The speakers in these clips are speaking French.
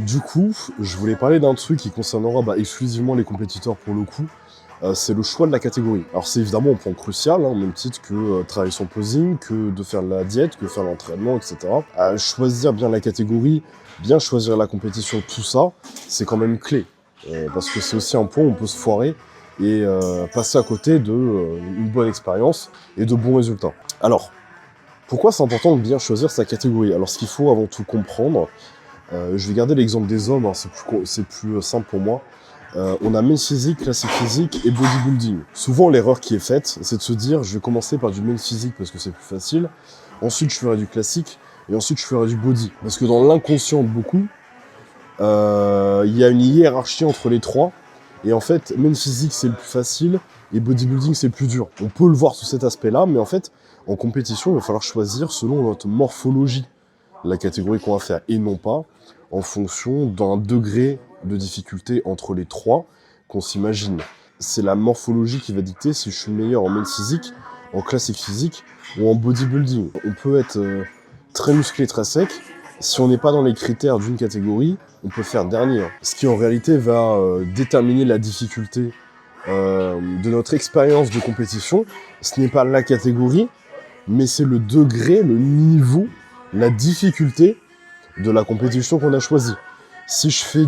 Du coup, je voulais parler d'un truc qui concernera exclusivement les compétiteurs pour le coup, c'est le choix de la catégorie. Alors c'est évidemment un point crucial, au même titre que travailler son posing, que de faire la diète, que faire l'entraînement, etc. Choisir bien la catégorie, bien choisir la compétition, tout ça, c'est quand même clé. Parce que c'est aussi un point où on peut se foirer et passer à côté d'une bonne expérience et de bons résultats. Alors, pourquoi c'est important de bien choisir sa catégorie? Alors ce qu'il faut avant tout comprendre, je vais garder l'exemple des hommes, c'est plus simple pour moi. On a men's physique, classique physique et bodybuilding. Souvent, l'erreur qui est faite, c'est de se dire, je vais commencer par du men's physique parce que c'est plus facile, ensuite je ferai du classique, et ensuite je ferai du body. Parce que dans l'inconscient de beaucoup, il y a une hiérarchie entre les trois, et en fait, men's physique c'est le plus facile, et bodybuilding c'est le plus dur. On peut le voir sous cet aspect-là, mais en fait, en compétition, il va falloir choisir selon notre morphologie la catégorie qu'on va faire, et non pas en fonction d'un degré de difficulté entre les trois qu'on s'imagine. C'est la morphologie qui va dicter si je suis meilleur en men's physique, en classique physique ou en bodybuilding. On peut être très musclé, très sec. Si on n'est pas dans les critères d'une catégorie, on peut faire dernier. Ce qui en réalité va déterminer la difficulté de notre expérience de compétition. Ce n'est pas la catégorie, mais c'est le degré, le niveau, la difficulté de la compétition qu'on a choisie. Si je fais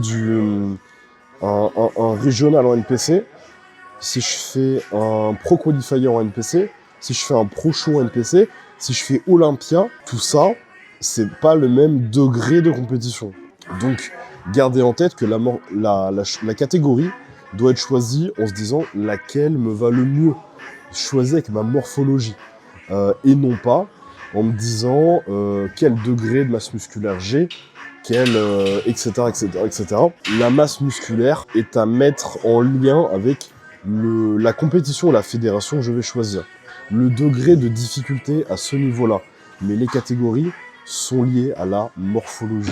un régional en NPC, si je fais un pro qualifier en NPC, si je fais un pro show en NPC, si je fais Olympia, tout ça, c'est pas le même degré de compétition. Donc, gardez en tête que la catégorie doit être choisie en se disant laquelle me va le mieux, choisie avec ma morphologie, et non pas en me disant quel degré de masse musculaire j'ai, etc., etc., etc. La masse musculaire est à mettre en lien avec la compétition ou la fédération que je vais choisir. Le degré de difficulté à ce niveau-là. Mais les catégories sont liées à la morphologie.